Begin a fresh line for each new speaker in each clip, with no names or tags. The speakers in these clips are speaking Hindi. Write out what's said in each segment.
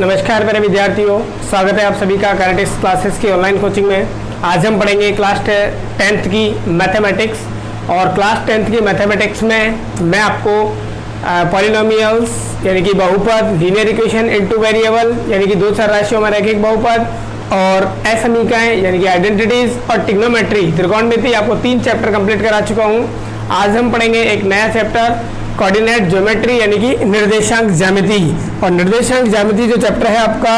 नमस्कार मेरे विद्यार्थियों, स्वागत है आप सभी का कैरेटिक्स क्लासेस की ऑनलाइन कोचिंग में। आज हम पढ़ेंगे क्लास 10th की मैथमेटिक्स। और क्लास 10th की मैथमेटिक्स में मैं आपको पॉलिनोमियल्स यानी कि बहुपद, लीनियर इक्वेशन इनटू वेरिएबल यानी कि दो चर राशियों में रैखिक बहुपद, और असमीकाएं यानी कि आइडेंटिटीज, और ट्रिग्नोमेट्री त्रिकोणमिति आपको 3 चैप्टर कंप्लीट करा चुका हूँ। आज हम पढ़ेंगे एक नया चैप्टर कोऑर्डिनेट ज्योमेट्री यानी कि निर्देशांक ज्यामिति। और निर्देशांक ज्यामिति जो चैप्टर है आपका,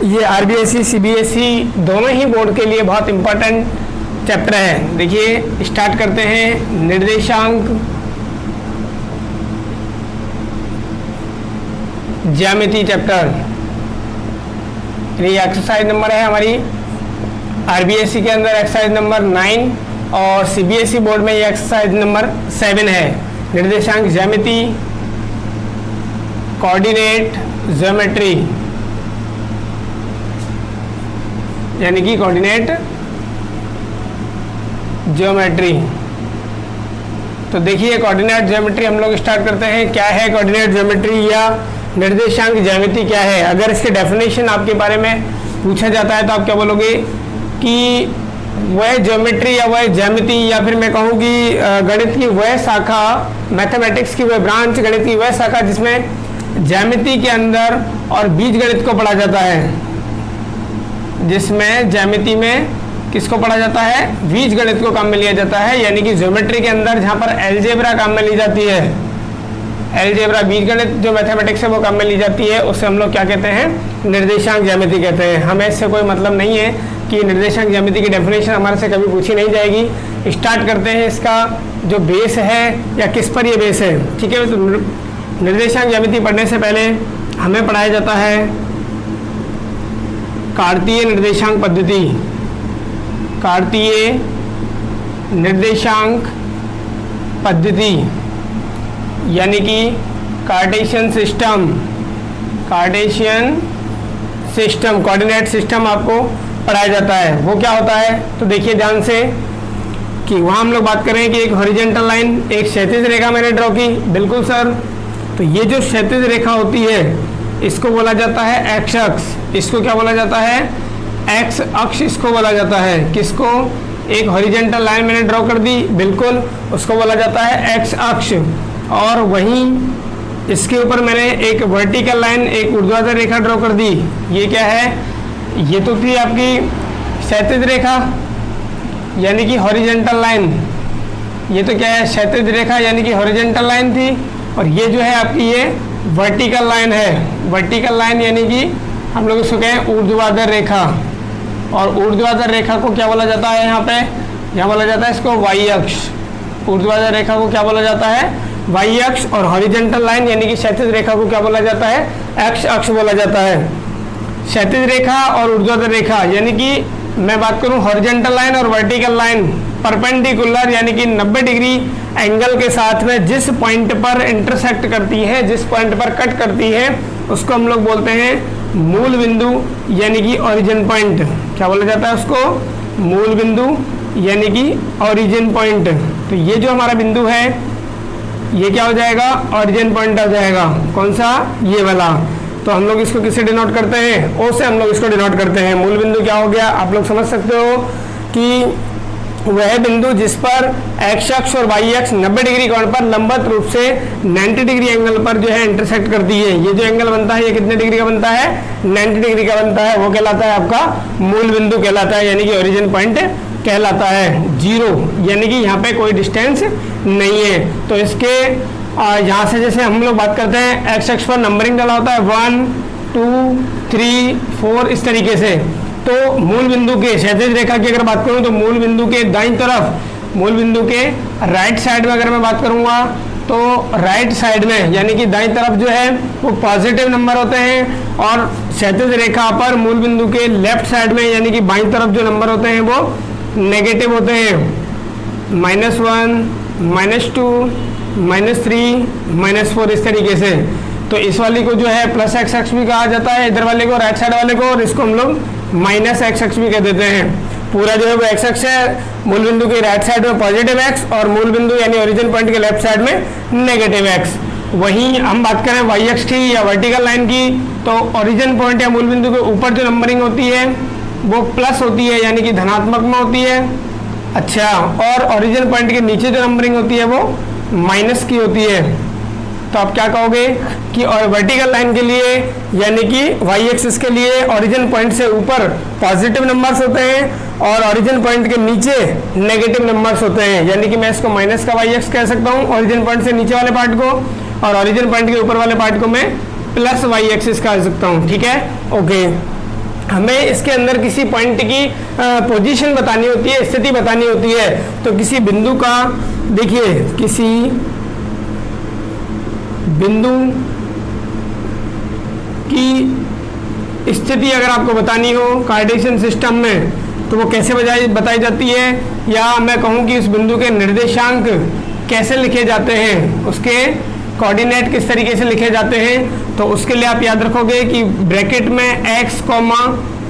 ये आरबीएसई सीबीएसई दोनों ही बोर्ड के लिए बहुत इंपॉर्टेंट चैप्टर है। देखिए स्टार्ट करते हैं। निर्देशांक ज्यामिति चैप्टर, ये एक्सरसाइज नंबर है हमारी आरबीएसई के अंदर एक्सरसाइज नंबर 9, और सीबीएसई बोर्ड में ये एक्सरसाइज नंबर 7 है। निर्देशांक ज्यामिति, कोऑर्डिनेट ज्योमेट्री यानी कि कोऑर्डिनेट ज्योमेट्री। तो देखिए कोऑर्डिनेट ज्योमेट्री हम लोग स्टार्ट करते हैं। क्या है कोऑर्डिनेट ज्योमेट्री या निर्देशांक ज्यामिति क्या है? अगर इसके डेफिनेशन आपके बारे में पूछा जाता है तो आप क्या बोलोगे कि वह ज्योमेट्री या वह ज्यामिति, या फिर मैं कहूँ कि गणित की वह शाखा, मैथमेटिक्स की वह ब्रांच, गणित की वह शाखा जिसमें ज्यामिति के अंदर और बीजगणित को पढ़ा जाता है, जिसमें ज्यामिति में किसको पढ़ा जाता है? बीजगणित को काम में लिया जाता है। यानी कि ज्योमेट्री के अंदर जहाँ पर एलजेब्रा काम में ली जाती है, एलजेब्रा बीजगणित जो मैथमेटिक्स है वो काम में ली जाती है, उससे हम लोग क्या कहते हैं? निर्देशांक ज्यामिति कहते हैं। हमें इससे कोई मतलब नहीं है कि निर्देशांक ज्यामिति की डेफिनेशन हमारे से कभी पूछी नहीं जाएगी। स्टार्ट करते हैं इसका जो बेस है या किस पर ये बेस है, ठीक है। तो निर्देशांक ज्यामिति पढ़ने से पहले हमें पढ़ाया जाता है कार्तीय निर्देशांक पद्धति, कार्तीय निर्देशांक पद्धति यानी कि Cartesian system, Cartesian system, coordinate system आपको पढ़ाया जाता है। वो क्या होता है? तो देखिए ध्यान से कि वहाँ हम लोग बात करें कि एक हॉरिजॉन्टल लाइन, एक क्षैतिज रेखा मैंने ड्रॉ की, बिल्कुल सर। तो ये जो क्षैतिज रेखा होती है इसको बोला जाता है एक्स अक्ष। इसको क्या बोला जाता है? एक्स अक्ष इसको बोला जाता है। किसको? एक हॉरिजॉन्टल लाइन मैंने ड्रॉ कर दी, बिल्कुल, उसको बोला जाता है एक्स अक्ष। और वहीं इसके ऊपर मैंने एक वर्टिकल लाइन, एक ऊर्ध्वाधर रेखा ड्रॉ कर दी। ये क्या है? ये तो थी आपकी क्षैतिज रेखा यानी कि हॉरिजॉन्टल लाइन। ये तो क्या है? क्षैतिज रेखा यानी कि हॉरिजॉन्टल लाइन थी। और ये जो है आपकी ये वर्टिकल लाइन है। वर्टिकल लाइन यानी कि हम लोग इसको कहें ऊर्ध्वाधर रेखा। और ऊर्ध्वाधर रेखा को क्या बोला जाता है? यहाँ बोला जाता है इसको वाई अक्ष। ऊर्ध्वाधर रेखा को क्या बोला जाता है? वाई अक्ष। और हॉरिजॉन्टल लाइन यानी कि क्षैतिज रेखा को क्या बोला जाता है? एक्स अक्ष बोला जाता है। क्षैतिज रेखा और ऊर्ध्वाधर रेखा यानी कि मैं बात करूं हॉरिजॉन्टल लाइन और वर्टिकल लाइन परपेंडिकुलर यानी कि 90 डिग्री एंगल के साथ में जिस पॉइंट पर इंटरसेक्ट करती है, जिस पॉइंट पर कट करती है, उसको हम लोग बोलते हैं मूल बिंदु यानी कि ओरिजिन पॉइंट। क्या बोला जाता है उसको? मूल बिंदु यानी कि ओरिजिन पॉइंट। तो ये जो हमारा बिंदु है ये क्या हो जाएगा? ओरिजिन पॉइंट हो जाएगा। कौन सा? ये वाला। तो हम लोग इसको किससे डिनोट करते हैं? ओ से हम लोग इसको डिनोट करते हैं। मूल बिंदु क्या हो गया? आप लोग समझ सकते हो कि वह बिंदु जिस पर एक्स अक्ष और वाई अक्ष 90 डिग्री कोण पर लंबवत रूप से 90 डिग्री एंगल पर जो है इंटरसेक्ट करती है। ये जो एंगल बनता है ये कितने डिग्री का बनता है? 90 डिग्री का बनता है। वो कहलाता है आपका मूल बिंदु कहलाता है, यानी कि ओरिजिन पॉइंट कहलाता है। जीरो यानी कि यहाँ पे कोई डिस्टेंस नहीं है। तो इसके यहाँ से जैसे हम लोग बात करते हैं एक्स अक्ष पर नंबरिंग डाला होता है 1 2 3 4 इस तरीके से। तो मूल बिंदु के क्षैतिज रेखा की अगर बात करूं तो मूल बिंदु के दाईं तरफ, मूल बिंदु के राइट साइड में अगर मैं बात करूंगा तो राइट साइड में यानी कि दाईं तरफ जो है वो पॉजिटिव नंबर होते हैं, और क्षैतिज रेखा पर मूल बिंदु के लेफ्ट साइड में यानी कि बाईं तरफ जो नंबर होते हैं वो नेगेटिव होते हैं। -1 -2 -3 -4 इस तरीके से। तो इस वाली को जो है प्लस एक्स अक्ष भी कहा जाता है, इधर वाले को, राइट साइड वाले को, और इसको हम लोग माइनस एक्स अक्ष भी कह देते हैं। पूरा जो है वो एक्स अक्ष है, मूल बिंदु के राइट साइड में पॉजिटिव एक्स और मूल बिंदु यानी ओरिजिन पॉइंट के लेफ्ट साइड में नेगेटिव एक्स। वहीं हम बात करें वाई एक्स की या वर्टिकल लाइन की, तो ओरिजिन पॉइंट या मूल बिंदु के ऊपर जो नंबरिंग होती है वो प्लस होती है, यानी कि धनात्मक में होती है। अच्छा, और ओरिजिन पॉइंट के नीचे जो नंबरिंग होती है वो माइनस की होती है। तो आप क्या कहोगे कि और वर्टिकल लाइन के लिए यानी कि वाई एक्सिस के लिए ओरिजिन पॉइंट से ऊपर पॉजिटिव नंबर्स होते हैं और ओरिजिन पॉइंट के नीचे नेगेटिव नंबर्स होते हैं, यानी कि मैं इसको माइनस का वाई एक्स कह सकता हूँ ओरिजिन पॉइंट से नीचे वाले पार्ट को, और ओरिजिन पॉइंट के ऊपर वाले पार्ट को मैं प्लस वाई एक्सिस कह सकता हूँ। ठीक है, ओके। हमें इसके अंदर किसी पॉइंट की पोजीशन बतानी होती है, स्थिति बतानी होती है। तो किसी बिंदु का, देखिए किसी बिंदु की स्थिति अगर आपको बतानी हो कार्टेशियन सिस्टम में तो वो कैसे बताई जाती है, या मैं कहूँ कि उस बिंदु के निर्देशांक कैसे लिखे जाते हैं, उसके कोऑर्डिनेट किस तरीके से लिखे जाते हैं। तो उसके लिए आप याद रखोगे कि ब्रैकेट में x,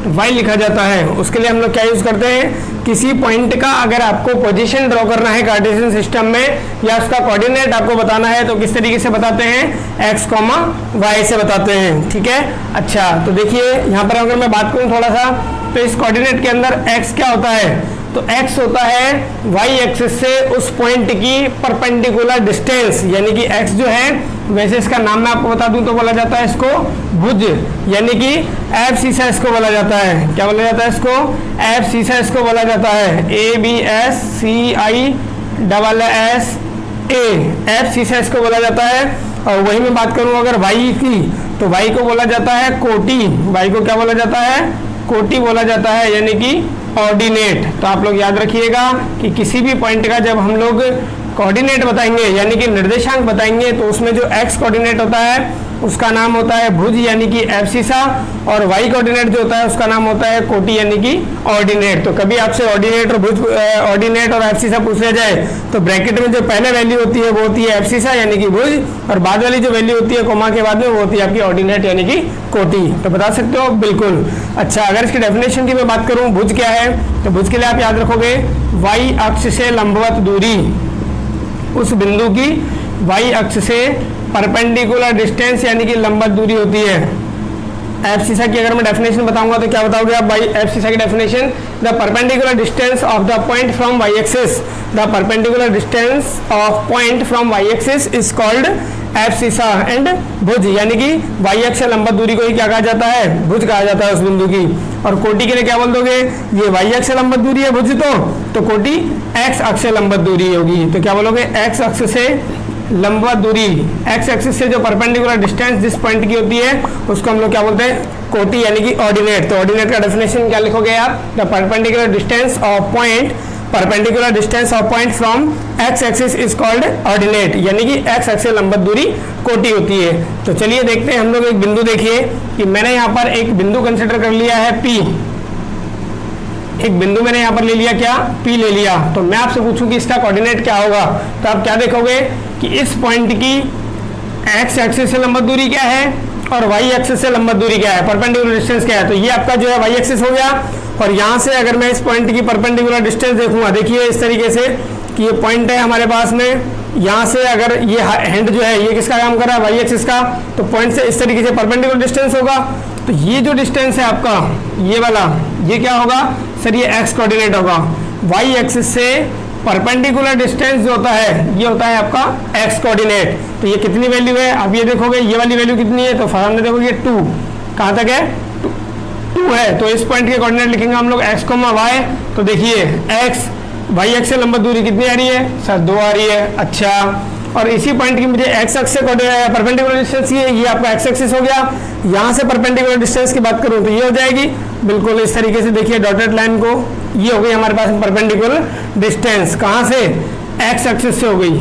y लिखा जाता है। उसके लिए हम लोग क्या यूज करते हैं, किसी पॉइंट का अगर आपको पोजीशन ड्रॉ करना है कार्टेशियन सिस्टम में या उसका कोऑर्डिनेट आपको बताना है तो किस तरीके से बताते हैं, x, y से बताते हैं। ठीक है, अच्छा तो देखिए यहाँ पर अगर मैं बात करूँ थोड़ा सा, तो इस कोऑर्डिनेट के अंदर x क्या होता है, तो x होता है y एक्सिस से उस पॉइंट की परपेंडिकुलर डिस्टेंस, यानी कि x जो है, वैसे इसका नाम मैं आपको बता दूं तो बोला जाता है इसको भुज, यानी कि एफ सीसा इसको बोला जाता है। क्या बोला जाता है इसको, एफ सीसा इसको बोला जाता है, ABSCISS एफ सीसा इसको बोला जाता है। और वही मैं बात करूं अगर y की, तो y को बोला जाता है कोटि, y को क्या बोला जाता है, कोटि बोला जाता है, यानी कि ऑर्डिनेट। तो आप लोग याद रखिएगा कि किसी भी पॉइंट का जब हम लोग कोऑर्डिनेट बताएंगे यानी कि निर्देशांक बताएंगे तो उसमें जो x कोऑर्डिनेट होता है उसका नाम होता है भुज यानी कि एब्सिसा, और y कोऑर्डिनेट जो होता है उसका नाम होता है कोटि यानी कि ऑर्डिनेट। तो कभी आपसे ऑर्डिनेट और भुज, ऑर्डिनेट और एब्सिसा पूछ लिया जाए तो ब्रैकेट में जो पहले वैल्यू होती है वो होती है एब्सिसा यानी कि भुज, और बाद वाली जो वैल्यू होती है कोमा के बाद में वो होती है आपकी ऑर्डिनेट यानी कि कोटि। तो बता सकते हो बिल्कुल। अच्छा, अगर इसकी डेफिनेशन की मैं बात करूँ भुज क्या है, तो भुज के लिए आप याद रखोगे y अक्ष से लंबवत दूरी, उस बिंदु की y अक्ष से परपेंडिकुलर डिस्टेंस यानी कि लंबवत दूरी होती है। एब्सिसा की अगर मैं डेफिनेशन बताऊंगा तो क्या बताओगे आप भाई, एब्सिसा की definition, the perpendicular distance of the point from y axis, the perpendicular distance of point from y axis is called abscissa and भुज, यानी कि y अक्ष से लंबवत दूरी को ही क्या कहा जाता है, भुज कहा जाता है उस बिंदु की। और कोटि के लिए क्या बोल दोगे, ये y अक्ष से लंबवत दूरी है भुज, तो कोटि x अक्ष से लंबवत दूरी होगी। तो क्या बोलोगे, x अक्ष से लंबवत दूरी, x एक्सिस से जो परपेंडिकुलर डिस्टेंस जिस पॉइंट की होती है उसको हम लोग क्या बोलते हैं, कोटि यानी कि ऑर्डिनेट। तो ऑर्डिनेट का डेफिनेशन क्या लिखोगे आप, the perpendicular distance of point, perpendicular distance of point from x axis is called ordinate, यानी कि x एक्सिस से लंबवत दूरी कोटि होती है। तो चलिए देखते हैं हम लोग एक बिंदु, देखिए कि मैंने यहाँ पर एक बिंदु कंसिडर कर लिया है P, एक बिंदु मैंने यहाँ पर ले लिया, क्या P ले लिया। तो मैं आपसे पूछूं कि इसका कोऑर्डिनेट क्या होगा, तो आप क्या देखोगे कि इस पॉइंट की x एक्सिस से लंबवत दूरी क्या है और y एक्सिस से लंबवत दूरी क्या है, परपेंडिकुलर डिस्टेंस क्या है। तो ये आपका जो है y एक्सिस हो गया, और यहाँ से अगर मैं इस पॉइंट की परपेंडिकुलर डिस्टेंस देखूंगा, देखिए इस तरीके से कि ये पॉइंट है हमारे पास में, यहाँ से अगर ये हैंड जो है ये किसका काम कर रहा है, y एक्सिस का, तो पॉइंट से इस तरीके से परपेंडिकुलर डिस्टेंस होगा। तो ये जो डिस्टेंस है आपका ये वाला, ये क्या होगा सर, ये x कोऑर्डिनेट होगा। y एक्सिस से परपेंडिकुलर डिस्टेंस जो होता है ये होता है आपका x कोऑर्डिनेट। तो ये कितनी वैल्यू है आप ये देखोगे, ये वाली वैल्यू कितनी है, तो सामने देखोगे 2, कहाँ तक है 2 है। तो इस पॉइंट के कोऑर्डिनेट लिखेंगे हम लोग x, y। तो देखिए x y एक्स से लंबवत दूरी कितनी आ रही है सर, 2 आ रही है। अच्छा, और इसी पॉइंट की मुझे x अक्ष से परपेंडिकुलर डिस्टेंस ये आपका x एक्सिस हो गया। यहाँ से परपेंडिकुलर डिस्टेंस की बात करूँ तो ये हो जाएगी बिल्कुल इस तरीके से, देखिए डॉटेड लाइन को, ये हो गई हमारे पास परपेंडिकुलर डिस्टेंस, कहाँ से, x एक्सिस से हो गई।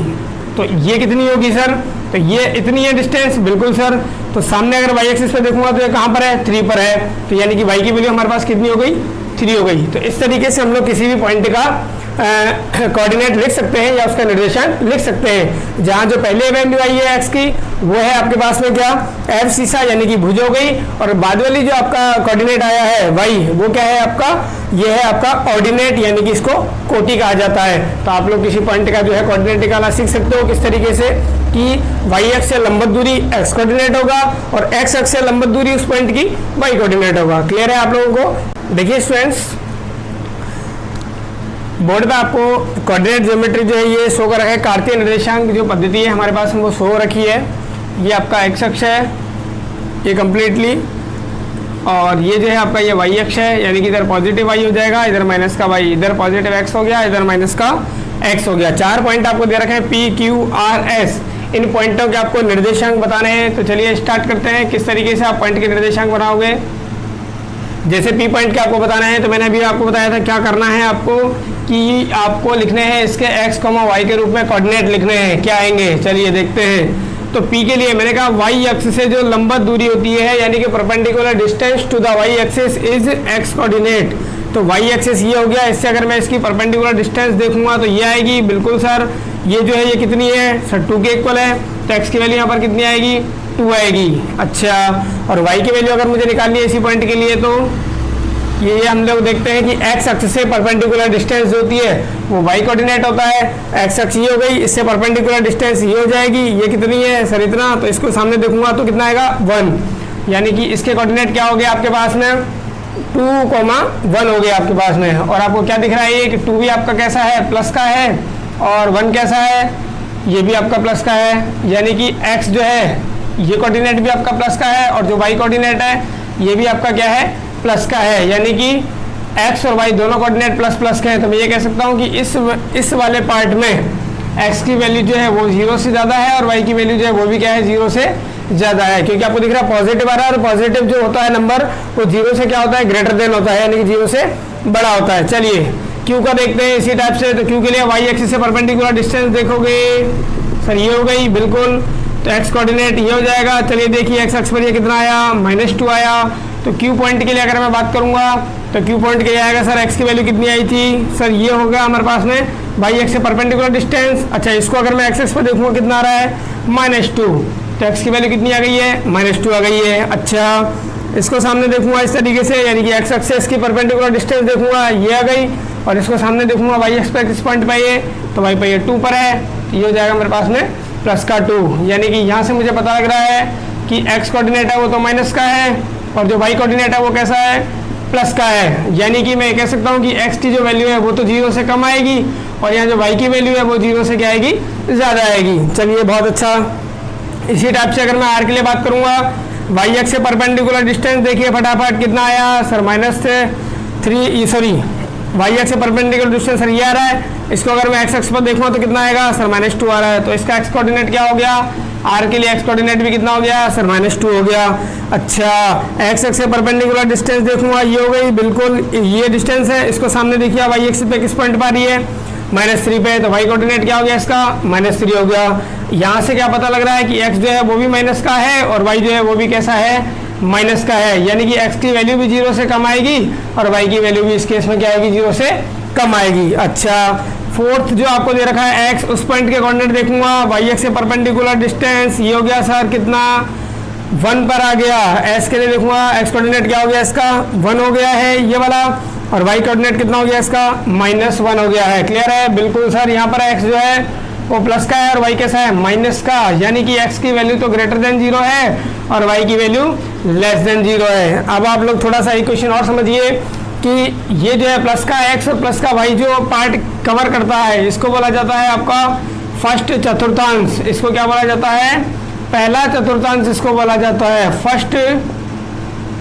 तो ये कितनी होगी सर, तो ये इतनी है डिस्टेंस, बिल्कुल सर। तो सामने अगर y एक्सिस पे देखूंगा तो ये कहाँ पर है, 3 पर है। तो यानी कि y की वैल्यू हमारे पास कितनी हो गई, 3 हो गई। तो इस तरीके से हम लोग किसी भी पॉइंट का कोऑर्डिनेट लिख सकते हैं या उसका निर्देशांक लिख सकते हैं। जहाँ जो पहले वैल्यू आई है एक्स की वो है आपके पास में क्या एफ सीसा यानी कि भुज हो गई, और बाद वाली जो आपका कोऑर्डिनेट आया है वाई वो क्या है आपका, ये है आपका ऑर्डिनेट यानी कि इसको कोटि कहा जाता है। तो आप लोग किसी पॉइंट का जो है कोऑर्डिनेट निकालना सीख सकते हो किस तरीके से कि वाई एक्स से लंबवत दूरी एक्स कोऑर्डिनेट होगा और एक्स एक्स से लंबवत दूरी उस पॉइंट की वाई कोऑर्डिनेट होगा। क्लियर है आप लोगों को? देखिए स्टूडेंट्स, बोर्ड पे आपको कोऑर्डिनेट ज्योमेट्री जो है ये शो कर रखा है। कार्तीय निर्देशांक जो पद्धति है हमारे पास वो शो रखी है। ये आपका एक्स अक्ष है ये कंप्लीटली, और ये जो है आपका ये वाई अक्ष है यानी कि इधर पॉजिटिव वाई हो जाएगा, इधर माइनस का वाई, इधर पॉजिटिव एक्स हो गया, इधर माइनस का एक्स हो गया। 4 पॉइंट आपको दे रखे हैं पी क्यू आर एस। इन पॉइंटों के आपको निर्देशांक बताने हैं। तो चलिए स्टार्ट करते हैं किस तरीके से आप पॉइंट के निर्देशांक बनाओगे। जैसे पी पॉइंट के आपको बताना है तो मैंने अभी आपको बताया था क्या करना है आपको, कि आपको लिखने हैं इसके एक्स वाई के रूप में कोऑर्डिनेट लिखने हैं। क्या आएंगे चलिए देखते हैं। तो P के लिए मैंने कहा वाई अक्ष से जो लंबवत दूरी होती है यानी कि perpendicular distance to the Y axis is X coordinate. तो वाई एक्सिस ये हो गया, इससे अगर मैं इसकी परपेंडिकुलर डिस्टेंस देखूंगा तो ये आएगी। बिल्कुल सर, ये जो है ये कितनी है सर 2 के इक्वल है, तो एक्स की वैल्यू यहाँ पर कितनी आएगी 2 आएगी। अच्छा, और वाई की वैल्यू अगर मुझे निकालनी है इसी पॉइंट के लिए तो ये हम लोग देखते हैं कि एक्स अक्ष से परपेंडिकुलर डिस्टेंस जो होती है वो वाई कोऑर्डिनेट होता है। एक्स अक्ष ये हो गई, इससे परपेंडिकुलर डिस्टेंस ये हो जाएगी। ये कितनी है सर इतना, तो इसको सामने देखूंगा तो कितना आएगा 1, यानी कि इसके कोऑर्डिनेट क्या हो गया आपके पास में 2,1 हो गया आपके पास में। और आपको क्या दिख रहा है ये कि 2 भी आपका कैसा है प्लस का है, और 1 कैसा है ये भी आपका प्लस का है, यानी कि एक्स जो है ये कोऑर्डिनेट भी आपका प्लस का है, और जो वाई कोऑर्डिनेट है ये भी आपका क्या है प्लस का है। यानी कि x और y दोनों कोऑर्डिनेट प्लस प्लस के हैं। तो मैं ये कह सकता हूँ कि इस वाले पार्ट में x की वैल्यू जो है वो 0 से ज़्यादा है और y की वैल्यू जो है वो भी क्या है 0 से ज़्यादा है, क्योंकि आपको दिख रहा है पॉजिटिव आ रहा है, और पॉजिटिव जो होता है नंबर वो 0 से क्या होता है ग्रेटर देन होता है, यानी कि 0 से बड़ा होता है। चलिए क्यू का देखते हैं इसी टाइप से। तो क्यू के लिए वाई एक्सिस से परपेंडिकुलर डिस्टेंस देखोगे सर ये हो गई बिल्कुल, तो एक्स कोऑर्डिनेट ये हो जाएगा। चलिए देखिए एक्स अक्ष पर ये कितना आया -2 आया। तो क्यू पॉइंट के लिए अगर मैं बात करूंगा तो क्यू पॉइंट के लिए आएगा सर एक्स की वैल्यू कितनी आई थी सर ये होगा हमारे पास में वाई एक्स से परपेंडिकुलर डिस्टेंस। अच्छा, इसको अगर मैं एक्स एक्स पर देखूंगा कितना आ रहा है -2, तो एक्स की वैल्यू कितनी आ गई है -2 आ गई है। अच्छा, इसको सामने देखूंगा इस तरीके से, यानी कि एक्स एक्स से इसकी परपेंडिकुलर डिस्टेंस देखूंगा ये आ गई, और इसको सामने देखूंगा वाई एक्स पर किस पॉइंट पर ये, तो वाई पर ये 2 पर है, ये हो जाएगा मेरे पास में प्लस का 2। यानी कि यहाँ से मुझे पता लग रहा है कि एक्स कोऑर्डिनेट है वो तो माइनस का है, और जो वाई कोऑर्डिनेट है वो कैसा है प्लस का है। यानी कि मैं कह सकता हूँ कि एक्स की जो वैल्यू है वो तो 0 से कम आएगी, और यहाँ जो वाई की वैल्यू है वो 0 से क्या आएगी ज़्यादा आएगी। चलिए बहुत अच्छा। इसी टाइप से अगर मैं आर के लिए बात करूँगा, वाई एक्स से परपेंडिकुलर डिस्टेंस देखिए फटाफट कितना आया सर -3, सॉरी वाई एक्स से परपेंडिकुलर डिस्टेंस सर ये आ रहा है। इसको अगर मैं एक्स एक्स पर देखूँ तो कितना आएगा सर -2 आ रहा है, तो इसका एक्स कोऑर्डिनेट क्या हो गया, आर के लिए एक्स कोऑर्डिनेट भी कितना हो गया सर -2 हो गया। अच्छा, एक्स एक्स से परपेंडिकुलर डिस्टेंस देखूंगा ये हो गई बिल्कुल, ये डिस्टेंस है। इसको सामने देखिए वाई एक्स पे किस पॉइंट पर आ रही है -3 पे, तो वाई कोऑर्डिनेट क्या हो गया इसका -3 हो गया। यहाँ से क्या पता लग रहा है कि एक्स जो है वो भी माइनस का है और वाई जो है वो भी कैसा है माइनस का है, यानी कि एक्स की वैल्यू भी 0 से कम आएगी और वाई की वैल्यू भी इस केस में क्या आएगी 0 से कम आएगी। अच्छा, फोर्थ जो आपको दे रखा है एक्स, उस पॉइंट के कोऑर्डिनेट देखूंगा वाई एक्स से परपेंडिकुलर डिस्टेंस ये हो गया सर कितना 1 पर आ गया। एस के लिए देखूंगा एक्स कोऑर्डिनेट क्या हो गया इसका 1 हो गया है ये वाला, और वाई कोऑर्डिनेट कितना हो गया इसका -1 हो गया है। क्लियर है बिल्कुल सर। यहाँ पर एक्स जो है वो प्लस का है और वाई कैसा है माइनस का, यानी कि एक्स की वैल्यू तो ग्रेटर देन 0 है और वाई की वैल्यू लेस देन 0 है। अब आप लोग थोड़ा सा इक्वेशन और समझिए कि ये जो है प्लस का एक्स और प्लस का वाई जो पार्ट कवर करता है इसको बोला जाता है आपका फर्स्ट चतुर्थांश। इसको क्या बोला जाता है पहला चतुर्थांश इसको बोला जाता है, फर्स्ट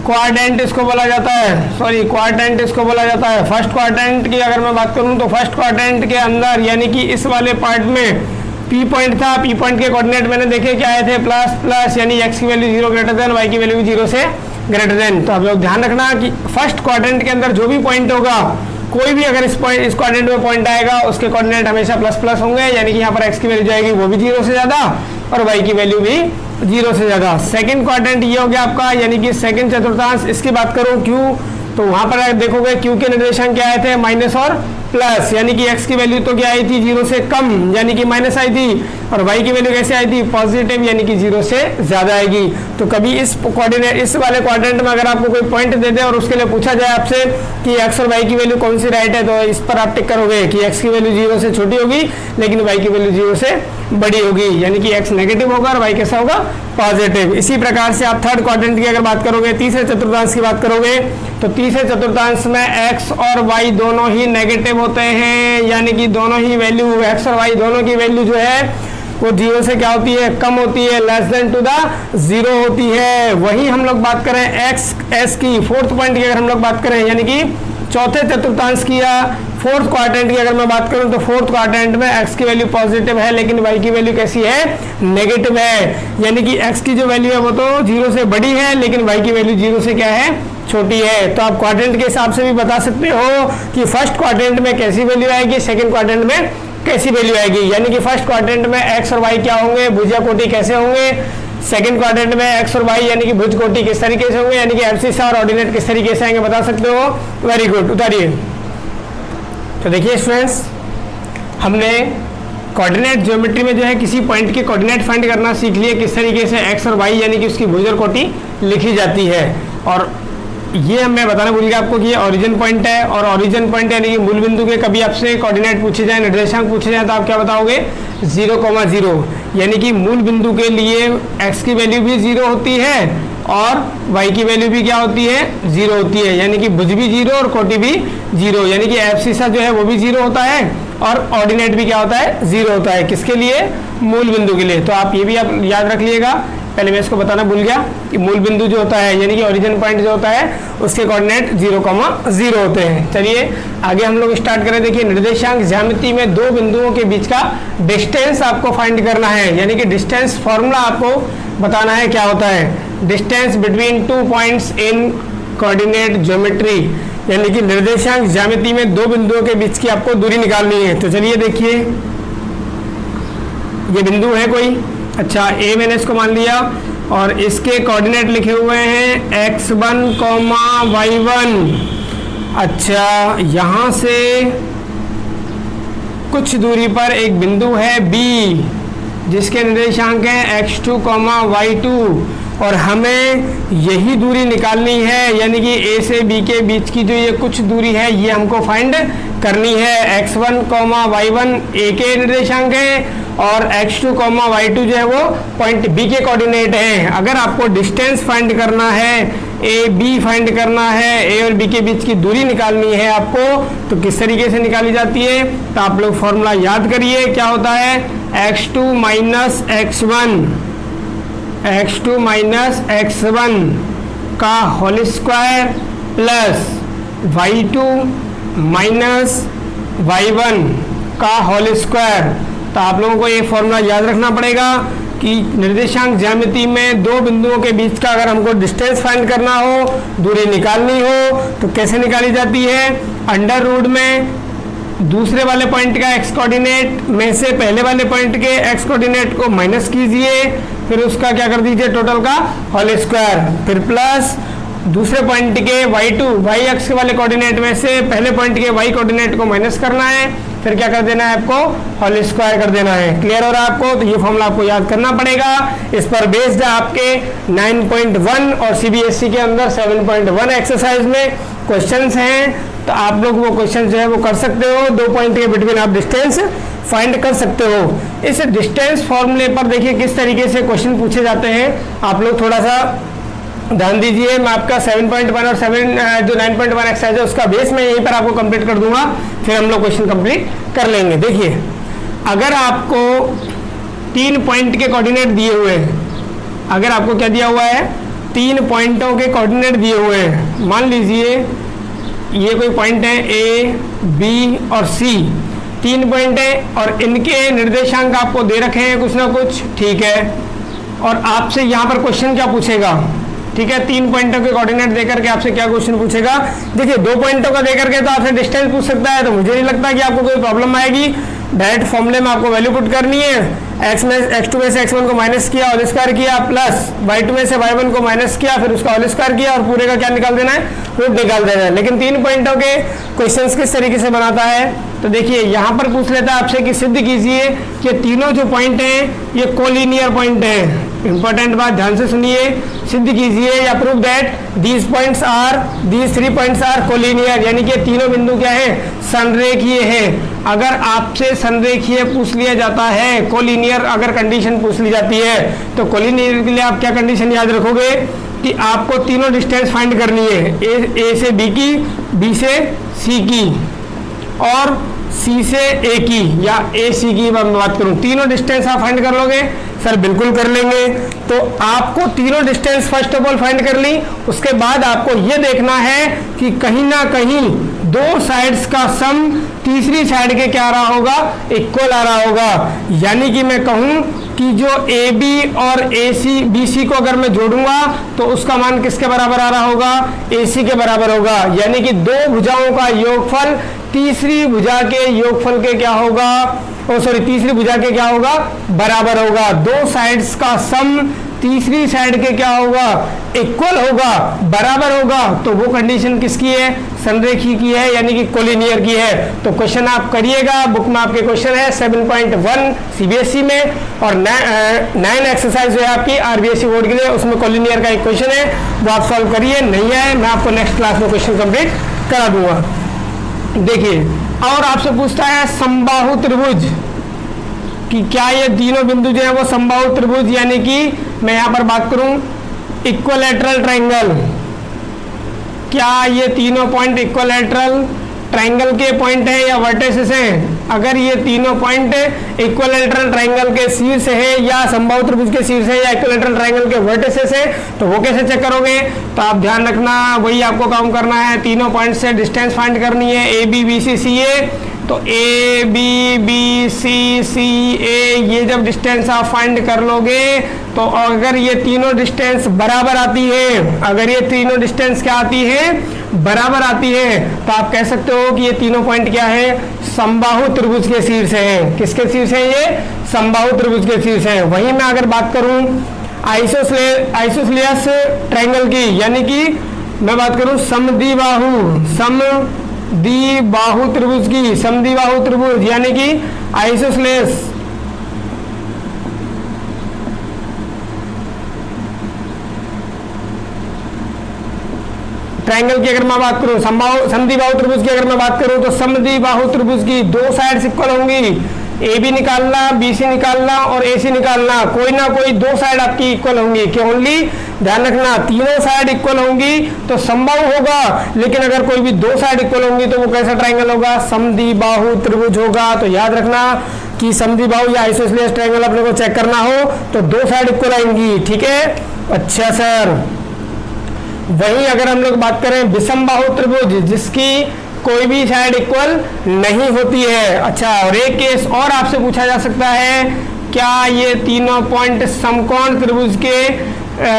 क्वाड्रेंट इसको बोला जाता है, सॉरी क्वाड्रेंट इसको बोला जाता है। फर्स्ट क्वाड्रेंट की अगर मैं बात करूं तो फर्स्ट क्वाड्रेंट के अंदर यानी कि इस वाले पार्ट में पी पॉइंट था, पी पॉइंट के कोऑर्डिनेट मैंने देखे क्या आए थे प्लस प्लस, यानी एक्स की वैल्यू 0 ग्रेटर देन, वाई की वैल्यू भी 0 से ग्रेटर देन। तो आप लोग ध्यान रखना कि फर्स्ट क्वाड्रेंट के अंदर जो भी पॉइंट होगा, कोई भी अगर इस क्वाड्रेंट में पॉइंट आएगा उसके कोऑर्डिनेट हमेशा प्लस प्लस होंगे, यानी कि यहाँ पर एक्स की वैल्यू जाएगी वो भी 0 से ज़्यादा और वाई की वैल्यू भी 0 से ज़्यादा। सेकंड क्वाड्रेंट ये हो गया आपका, यानी कि सेकंड चतुर्थांश। इसकी बात करूँ तो वहां पर देखोगे क्यू के निर्देशांक क्या आए थे, माइनस और प्लस, यानी कि x की वैल्यू तो क्या आई थी, 0 से कम यानी कि माइनस आई थी, और y की वैल्यू कैसे आई थी, पॉजिटिव यानी कि 0 से ज्यादा आएगी। तो कभी इस कोऑर्डिनेट, इस वाले क्वाड्रेंट में अगर आपको कोई पॉइंट दे दे और उसके लिए पूछा जाए आपसे कि x और y की वैल्यू कौन सी राइट है, तो इस पर आप टिक करोगे कि x की वैल्यू 0 से छोटी होगी लेकिन y की वैल्यू 0 से बड़ी होगी, यानी कि x नेगेटिव होगा और y कैसा होगा, पॉजिटिव। इसी प्रकार से आप थर्ड क्वाड्रेंट की अगर बात करोगे, तीसरे चतुर्थांश की बात करोगे, तो तीसरे चतुर्थांश में x और y दोनों ही नेगेटिव होते हैं, यानी कि दोनों ही वैल्यू x और y दोनों की वैल्यू जो है वो 0 से क्या होती है, कम होती है, लेस देन टू द 0 होती है। वही हम लोग बात करें x s की, फोर्थ पॉइंट की अगर हम लोग बात करें, यानी कि चौथे चतुर्थांश की या फोर्थ क्वाड्रेंट की अगर मैं बात करूं, तो फोर्थ क्वाड्रेंट में x की वैल्यू पॉजिटिव है लेकिन y की वैल्यू कैसी है, नेगेटिव है, यानी कि x की जो वैल्यू है वो तो 0 से बड़ी है लेकिन y की वैल्यू 0 से क्या है, छोटी है। तो आप क्वाड्रेंट के हिसाब से भी बता सकते हो कि फर्स्ट क्वाड्रेंट में कैसी वैल्यू आएगी, सेकंड क्वाड्रेंट में कैसी वैल्यू आएगी, यानी कि फर्स्ट क्वाड्रेंट में x और y क्या होंगे, भुजा कोटि कैसे होंगे, सेकंड क्वाड्रेंट में x और y यानी कि भुज कोटि किस तरीके से होंगे, यानी कि एब्सिसा और ऑर्डिनेट किस तरीके से आएंगे, बता सकते हो। वेरी गुड, उतारिए। तो देखिए स्टूडेंट्स, हमने कोऑर्डिनेट ज्योमेट्री में जो है किसी पॉइंट के कोऑर्डिनेट फाइंड करना सीख लिए, किस तरीके से x और y यानी कि उसकी भुज और कोटि लिखी जाती है। और ये मैं बताना भूल गया आपको कि ये ओरिजिन पॉइंट है, और ओरिजिन पॉइंट यानी कि मूल बिंदु के कभी आपसे कोऑर्डिनेट पूछे जाए, निर्देशांक पूछे जाए, तो आप क्या बताओगे, 0,0, यानी कि मूल बिंदु के लिए x की वैल्यू भी 0 होती है और y की वैल्यू भी क्या होती है, 0 होती है, यानी कि भुज भी 0 और कोटि भी 0, यानी कि एब्सिसा जो है वो भी 0 होता है और ऑर्डिनेट भी क्या होता है, 0 होता है। किसके लिए, मूल बिंदु के लिए। तो आप ये भी आप याद रख लीजिएगा, पहले मैं इसको बताना भूल गया कि मूल बिंदु जो होता है यानी कि ओरिजिन पॉइंट जो होता है उसके कोऑर्डिनेट 0,0 होते हैं। चलिए आगे हम लोग स्टार्ट करें। देखिए, निर्देशांक ज्यामिति में दो बिंदुओं के बीच का डिस्टेंस आपको फाइंड करना है, यानी कि डिस्टेंस फॉर्मूला आपको बताना है क्या होता है, distance between 2 points in coordinate geometry, यानी कि निर्देशांक ज्यामिति में दो बिंदुओं के बीच की आपको दूरी निकालनी है। तो चलिए देखिए, ये बिंदु है कोई, अच्छा ए मैंने इसको मान लिया और इसके कोऑर्डिनेट लिखे हुए हैं x1, y1। अच्छा, यहाँ से कुछ दूरी पर एक बिंदु है B जिसके निर्देशांक हैं x2, y2 और हमें यही दूरी निकालनी है, यानी कि A से B के बीच की जो ये कुछ दूरी है ये हमको फाइंड करनी है। x1, y1 A के निर्देशांक है और x2, y2 जो है वो पॉइंट B के कोऑर्डिनेट हैं। अगर आपको डिस्टेंस फाइंड करना है, ए बी फाइंड करना है, ए और बी के बीच की दूरी निकालनी है आपको, तो किस तरीके से निकाली जाती है, तो आप लोग फॉर्मूला याद करिए। क्या होता है, x2 माइनस x1 का whole square plus y2 minus y1 का होल स्क्वायर। तो आप लोगों को ये फॉर्मूला याद रखना पड़ेगा कि निर्देशांक ज्यामिति में दो बिंदुओं के बीच का अगर हमको डिस्टेंस फाइंड करना हो, दूरी निकालनी हो, तो कैसे निकाली जाती है, अंडर रूट में दूसरे वाले पॉइंट का x कोऑर्डिनेट में से पहले वाले पॉइंट के x कोऑर्डिनेट को माइनस कीजिए, फिर उसका क्या कर दीजिए, टोटल का होल स्क्वायर, फिर प्लस दूसरे पॉइंट के y2 y अक्ष वाले कोऑर्डिनेट में से पहले पॉइंट के y कोऑर्डिनेट को माइनस करना है, फिर क्या कर देना है आपको, होल स्क्वायर कर देना है। क्लियर हो रहा है आपको, तो ये फॉर्मूला आपको याद करना पड़ेगा। इस पर बेस्ड आपके 9.1 और CBSE के अंदर 7.1 एक्सरसाइज में क्वेश्चंस हैं, तो आप लोग वो क्वेश्चन जो है वो कर सकते हो। दो पॉइंट के बिटवीन आप डिस्टेंस फाइंड कर सकते हो। इस डिस्टेंस फॉर्मूले पर देखिए किस तरीके से क्वेश्चन पूछे जाते हैं, आप लोग थोड़ा सा ध्यान दीजिए। मैं आपका 7.1 और 9.1 एक्सरसाइज है उसका बेस मैं यहीं पर आपको कंप्लीट कर दूंगा, फिर हम लोग क्वेश्चन कंप्लीट कर लेंगे। देखिए, अगर आपको 3 पॉइंट के कोऑर्डिनेट दिए हुए हैं, अगर आपको क्या दिया हुआ है, 3 पॉइंटों के कोऑर्डिनेट दिए हुए हैं, मान लीजिए ये कोई पॉइंट है A, B और C, 3 पॉइंट है और इनके निर्देशांक आपको दे रखे हैं कुछ ना कुछ, ठीक है। और आपसे यहाँ पर क्वेश्चन क्या पूछेगा, ठीक है, 3 पॉइंटों के कोऑर्डिनेट देकर के आपसे क्या क्वेश्चन पूछेगा। देखिए, 2 पॉइंटों का देकर के तो आपसे डिस्टेंस पूछ सकता है, तो मुझे नहीं लगता कि आपको कोई प्रॉब्लम आएगी। डायरेक्ट फॉर्मूले में आपको वैल्यू पुट करनी है, x2 में से x1 को माइनस किया, होल स्क्वायर किया, प्लस y2 में से y1 को माइनस किया, फिर उसका होल स्क्वायर किया और पूरे का क्या निकाल देना है, रूट निकाल देना है। लेकिन 3 पॉइंटों के क्वेश्चंस किस तरीके से बनाता है, तो देखिए यहाँ पर पूछ लेता है आपसे कि सिद्ध कीजिए कि तीनों जो पॉइंट हैं ये कोलिनियर पॉइंट हैं। इंपॉर्टेंट बात ध्यान से सुनिए, सिद्ध कीजिए या prove that these 3 points are collinear, यानी कि तीनों बिंदु क्या है, संरेखीय है। अगर आपसे संरेखीय पूछ लिया जाता है, कोलिनियर अगर कंडीशन पूछ ली जाती है, तो कोलिनियर के लिए आप क्या कंडीशन याद रखोगे कि आपको तीनों डिस्टेंस फाइंड करनी है, ए से बी की, बी से सी की और सी से ए की, या ए सी की मैं बात करूं, तीनों डिस्टेंस आप फाइंड कर लोगे सर? बिल्कुल कर लेंगे। तो आपको तीनों distance first of all find कर ली, उसके बाद आपको ये देखना है कि कहीं ना कहीं दो साइड्स का सम तीसरी साइड के क्या आ रहा होगा, इक्वल आ रहा होगा। यानी कि मैं कहूं कि जो ए बी और ए सी बी सी को अगर मैं जोड़ूंगा तो उसका मान किसके बराबर आ रहा होगा, ए सी के बराबर होगा। यानी कि दो भुजाओं का योगफल तीसरी भुजा के योगफल के क्या होगा, तीसरी भुजा के क्या होगा, बराबर होगा। दो साइड्स का सम तीसरी साइड के क्या होगा, इक्वल होगा, बराबर होगा। तो वो कंडीशन किसकी है, संरेखी की है, यानी कि कोलिनियर की है। तो क्वेश्चन आप करिएगा, बुक में आपके क्वेश्चन है 7.1 सीबीएसई में, और 9 एक्सरसाइज जो है आपकी आरबीएसई बोर्ड के लिए, उसमें कोलिनियर का एक क्वेश्चन है, वो आप सॉल्व करिए। नहीं है मैं आपको नेक्स्ट क्लास में क्वेश्चन कंप्लीट करा दूंगा। देखिए, और आपसे पूछता है समबाहु त्रिभुज कि क्या ये तीनों बिंदु जो है वो समबाहु त्रिभुज, यानी कि मैं यहां पर बात करूं इक्विलैटरल ट्रायंगल, क्या ये तीनों पॉइंट इक्विलैटरल ट्रायंगल के पॉइंट है या वर्टिसेस हैं? अगर ये तीनों पॉइंट इक्विलैटरल ट्रायंगल के शीर्ष है या समबाहु त्रिभुज के शीर्ष है या इक्विलैटरल ट्रायंगल के वर्टिसेस है, तो वो कैसे चेक करोगे? तो आप ध्यान रखना, वही आपको काम करना है, तीनों पॉइंट से डिस्टेंस फाइंड करनी है, ए बी बी सी सी ए। तो ए बी बी सी सी ए, ये जब डिस्टेंस आप फाइंड कर लोगे तो अगर ये तीनों डिस्टेंस बराबर आती है, अगर ये तीनों डिस्टेंस क्या आती है, बराबर आती है, तो आप कह सकते हो कि ये तीनों पॉइंट क्या है, समबाहु त्रिभुज के शीर्ष हैं। किसके शीर्ष हैं ये? समबाहु त्रिभुज के शीर्ष हैं। वहीं मैं अगर बात करूं आइसोसेलेस ट्रायंगल की, यानी कि मैं बात करूं समद्विबाहु त्रिभुज की, समद्विबाहु त्रिभुज यानी कि आइसोसेलेस ट्रायंगल की अगर मैं बात करूं, समद्विबाहु त्रिभुज की अगर मैं बात करूं, तो समद्विबाहु त्रिभुज की दो साइड्स इक्वल होंगी, ए बी निकालना, बी सी निकालना और ए सी निकालना, कोई ना कोई दो साइड आपकी इक्वल होंगी। क्यों ओनली? ध्यान रखना, तीनों साइड इक्वल होंगी तो समबाहु होगा, लेकिन अगर कोई भी दो साइड इक्वल होंगी तो वो कैसा ट्रायंगल होगा, समद्विबाहु त्रिभुज होगा। तो याद रखना कि समद्विबाहु या आइसोसेलेस ट्रायंगल अपने को चेक करना हो तो दो साइड इक्वल आएंगी, ठीक है। अच्छा सर, वहीं अगर हम लोग बात करें विषमबाहु त्रिभुज, जिसकी कोई भी साइड इक्वल नहीं होती है। अच्छा, और एक केस और आपसे पूछा जा सकता है, क्या ये तीनों पॉइंट समकोण त्रिभुज के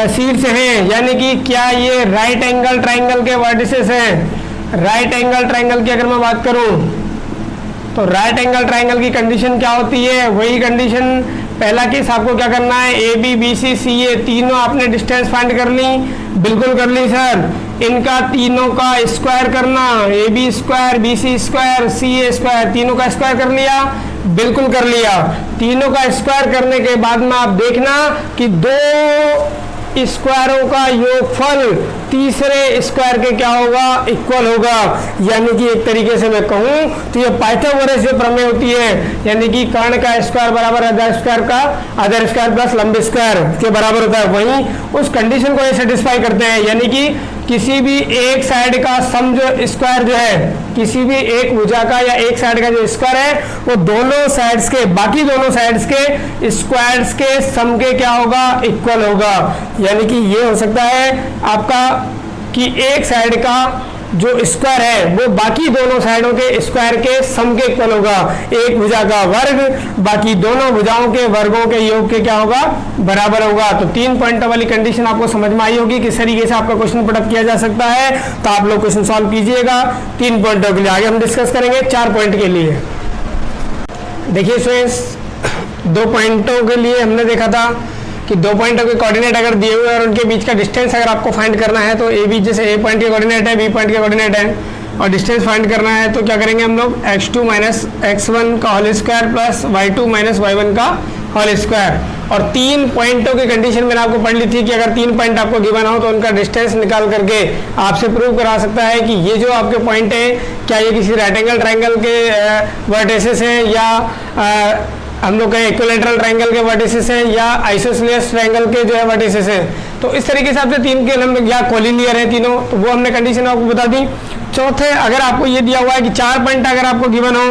शीर्ष हैं, यानी कि क्या ये राइट एंगल ट्रायंगल के वर्टिसेस हैं? राइट एंगल ट्रायंगल की अगर मैं बात करूं तो राइट एंगल ट्रायंगल की कंडीशन क्या होती है? वही कंडीशन, पहला केस आपको क्या करना है, ए बी बी सी सी ए, तीनों आपने डिस्टेंस फाइंड कर ली, बिल्कुल कर ली सर। इनका तीनों का स्क्वायर करना, A B square, B C square, C A square, तीनों का स्क्वायर कर लिया, बिल्कुल कर लिया। तीनों का स्क्वायर करने के बाद में आप देखना कि दो स्क्वायरों का योगफल तीसरे स्क्वायर के क्या होगा, इक्वल होगा। यानी कि एक तरीके से मैं कहूं तो ये पाइथागोरस जो प्रमेय होती है, यानी कि कर्ण का स्क्वायर बराबर अदर स्क्वायर का अदर स्क्वायर प्लस लंबे स्क्वायर के बराबर होता है, वहीं उस कंडीशन को ये सेटिस्फाई करते हैं। यानी कि किसी भी एक साइड का सम जो स्क्वायर जो है, किसी भी एक भुजा का या एक साइड का जो स्क्वायर है, वो दोनों साइड्स के, बाकी दोनों साइड्स के स्क्वायर्स के सम के क्या होगा, इक्वल होगा। यानी कि ये हो सकता है आपका कि एक साइड का जो स्क्वायर है वो बाकी दोनों साइडों के स्क्वायर के सम के इक्वल होगा। एक भुजा का वर्ग बाकी दोनों भुजाओं के वर्गों के योग के क्या होगा, बराबर होगा। तो 3 पॉइंट वाली कंडीशन आपको समझ में आई होगी किस तरीके से आपका क्वेश्चन पुटअप किया जा सकता है। तो आप लोग क्वेश्चन सॉल्व कीजिएगा 3 पॉइंटों के लिए। आगे हम डिस्कस करेंगे 4 पॉइंट के लिए। देखिए स्टूडेंट्स, दो पॉइंटों के लिए हमने देखा था कि दो पॉइंटों के कोऑर्डिनेट अगर दिए हुए और उनके बीच का डिस्टेंस अगर आपको फाइंड करना है तो ए बी, जैसे ए पॉइंट के कोऑर्डिनेट है, बी पॉइंट के कोऑर्डिनेट है और डिस्टेंस फाइंड करना है तो क्या करेंगे हम लोग, x2 माइनस x1 का whole square plus y2 minus y1 का होल स्क्वायर। और तीन पॉइंटों की कंडीशन मैंने आपको पढ़ ली थी कि अगर तीन पॉइंट आपको गिवन हो तो उनका डिस्टेंस निकाल करके आपसे प्रूव करा सकता है कि ये जो आपके पॉइंट है क्या ये किसी राइट एंगल ट्राइंगल के वर्टिसेस हैं या हम लोग कहें इक्विलैटरल ट्राइंगल के वर्टिसेस हैं या आइसोसेलेस ट्राइंगल के जो है वर्टिसेस हैं। तो इस तरीके से आपसे तीन के हम या कोलिनियर है तीनों, तो वो हमने कंडीशन आपको बता दी। चौथे, अगर आपको ये दिया हुआ है कि चार पॉइंट अगर आपको गिवन हो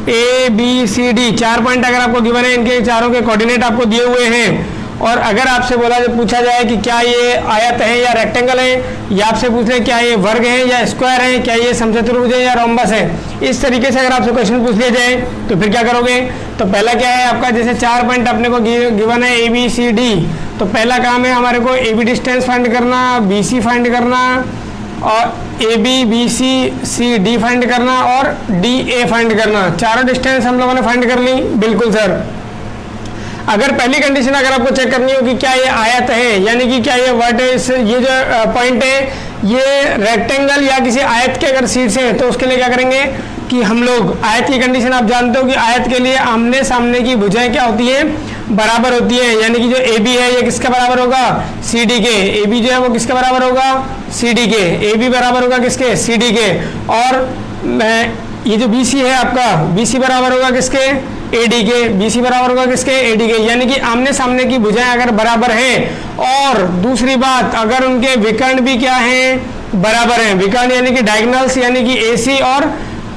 ए बी सी डी, चार पॉइंट अगर आपको गिवन है, इनके चारों के कोऑर्डिनेट आपको दिए हुए हैं और अगर आपसे पूछा जाए कि क्या ये आयत है या रेक्टेंगल है, या आपसे पूछ ले क्या ये वर्ग है या स्क्वायर है, क्या ये समचतुर्भुज है या रोम्बस है, इस तरीके से अगर आपसे क्वेश्चन पूछ लिया जाए तो फिर क्या करोगे। तो पहला क्या है आपका, जैसे चार पॉइंट अपने को गिवन है ए बी सी डी, तो पहला काम है हमारे को ए बी डिस्टेंस फाइंड करना, बी सी फाइंड करना और A B B C C D find करना और डी ए फाइंड करना। चारों डिस्टेंस हम लोगों ने फाइंड कर ली, बिल्कुल सर। अगर पहली कंडीशन अगर आपको चेक करनी हो कि क्या ये आयत है, यानी कि क्या ये वर्टेक्स, ये जो पॉइंट है ये रेक्टेंगल या किसी आयत के अगर शीर्ष है, तो उसके लिए क्या करेंगे कि हम लोग आयत की कंडीशन आप जानते हो कि आयत के लिए आमने सामने की भुजाएं क्या होती है, बराबर होती है। यानी कि जो ए बी है ये किसका बराबर होगा, सी डी के। ए बी जो है वो किसका बराबर होगा, सी डी के। ए बी बराबर होगा किसके, सी डी के। और ये जो बी सी है आपका, बी सी बराबर होगा किसके, ए डी के। बी सी बराबर होगा किसके, ए डी के। यानी कि आमने सामने की भुजाएं अगर बराबर हैं और दूसरी बात अगर उनके विकर्ण भी क्या हैं, बराबर हैं। विकर्ण यानी कि डायगोनल्स, यानी कि ए सी और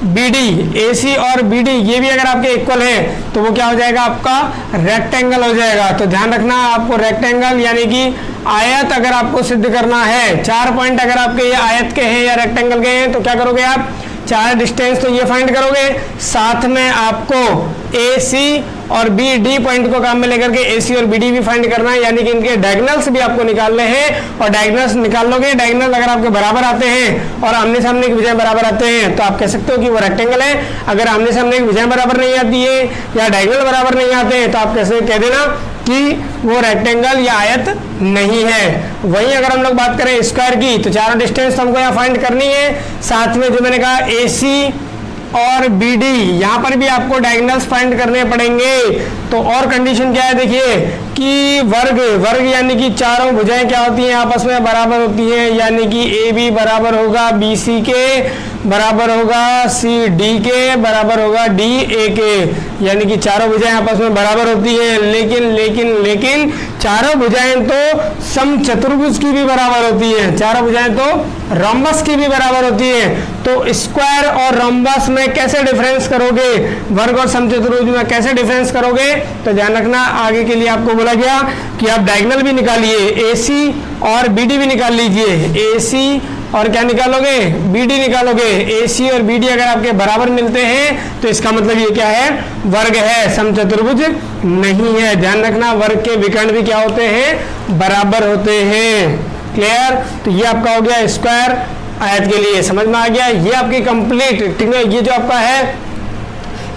बी डी, ए सी और बी डी ये भी अगर आपके इक्वल है तो वो क्या हो जाएगा, आपका रेक्टेंगल हो जाएगा। तो ध्यान रखना आपको रेक्टेंगल यानी कि आयत अगर आपको सिद्ध करना है, चार पॉइंट अगर आपके ये आयत के हैं या रेक्टेंगल के हैं तो क्या करोगे आप, चार डिस्टेंस तो ये फाइंड करोगे, साथ में आपको ए सी और बी डी पॉइंट को काम में लेकर के ए सी और बी डी भी फाइंड करना है। यानी कि इनके डायगोनल्स भी आपको निकालने हैं और डायगोनल्स निकाल लोगे, डायगोनल अगर आपके बराबर आते हैं और आमने सामने की भुजाएं बराबर आते हैं तो आप कह सकते हो कि वो रेक्टेंगल है। अगर आमने सामने की भुजाएं बराबर नहीं आती है या डायगोनल बराबर नहीं आते हैं तो आप कैसे कह देना कि वो रेक्टेंगल या आयत नहीं है। वहीं अगर हम लोग बात करें स्क्वायर की तो चारों डिस्टेंस तो हमको यहाँ फाइंड करनी है, साथ में जो मैंने कहा ए सी और बी डी, यहाँ पर भी आपको डायगोनल्स फाइंड करने पड़ेंगे। तो और कंडीशन क्या है देखिए कि वर्ग यानी कि चारों भुजाएं क्या होती हैं, आपस में बराबर होती हैं। यानी कि ए बी बराबर होगा बी सी के, बराबर होगा सी डी के, बराबर होगा डी ए के। यानी कि चारों भुजाएं आपस में बराबर होती हैं, लेकिन चारों भुजाएं तो समचतुर्भुज की भी बराबर होती हैं, चारों भुजाएं तो रोम्बस की भी बराबर होती हैं। तो स्क्वायर और रोम्बस में कैसे डिफरेंस करोगे, वर्ग और समचतुर्भुज में कैसे डिफरेंस करोगे, तो ध्यान रखना आगे के लिए आपको बोला गया कि आप डायगोनल भी निकालिए, ए सी और बी डी भी निकाल लीजिए। ए सी और क्या निकालोगे, बी डी निकालोगे। ए सी और बी डी अगर आपके बराबर मिलते हैं तो इसका मतलब ये क्या है, वर्ग है, समचतुर्भुज नहीं है। ध्यान रखना वर्ग के विकर्ण भी क्या होते हैं, बराबर होते हैं। क्लियर। तो ये आपका हो गया स्क्वायर आयत के लिए, समझ में आ गया। ये आपकी कंप्लीट, ये जो आपका है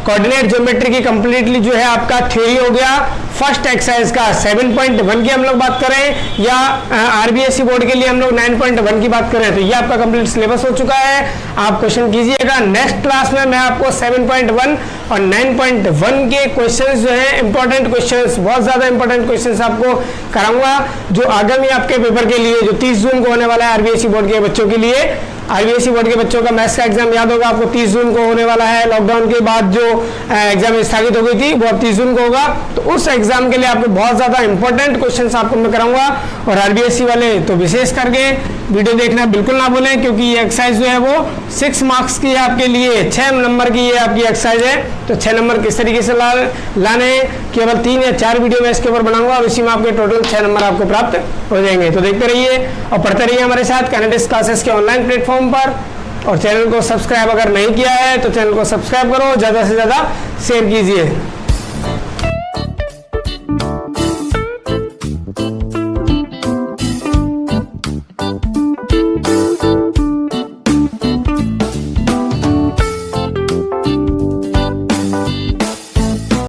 कोऑर्डिनेट ज्योमेट्री की कंप्लीटली जो है आपका थ्योरी हो गया फर्स्ट एक्सरसाइज का। 7.1 की हम लोग बात करें या आरबीएसई बोर्ड के लिए हम लोग 9.1 की बात करें तो ये आपका कंप्लीट सिलेबस हो चुका है। आप क्वेश्चन कीजिएगा। नेक्स्ट क्लास में मैं आपको 7.1 और 9.1 के क्वेश्चंस जो है इंपॉर्टेंट क्वेश्चंस, बहुत ज्यादा इंपॉर्टेंट क्वेश्चंस आपको कराऊंगा जो आगामी आपके पेपर के लिए जो 30 जून को होने वाला है आरबीएसई बोर्ड के बच्चों के लिए। आईबीएसई बोर्ड के बच्चों का मैथ्स का एग्जाम याद होगा आपको 30 जून को होने वाला है। लॉकडाउन के बाद जो एग्जाम स्थगित हो गई थी वो अब 30 जून को होगा। तो उस एग्जाम के लिए आपको बहुत ज्यादा इंपॉर्टेंट क्वेश्चंस आपको मैं कराऊंगा। और आरबीएसई वाले तो विशेष करके वीडियो देखना बिल्कुल ना भूलें क्योंकि ये एक्सरसाइज जो है वो 6 मार्क्स की है आपके लिए, 6 नंबर की ये आपकी एक्सरसाइज है। तो 6 नंबर किस तरीके से लाने हैं केवल 3 या 4 वीडियो में इसके ऊपर बनाऊंगा और उसी में आपके टोटल 6 नंबर आपको प्राप्त हो जाएंगे। तो देखते रहिए और पढ़ते रहिए हमारे साथ कैनेडिक्स क्लासेस के ऑनलाइन प्लेटफॉर्म पर। और चैनल को सब्सक्राइब अगर नहीं किया है तो चैनल को सब्सक्राइब करो, ज़्यादा से ज़्यादा शेयर कीजिए।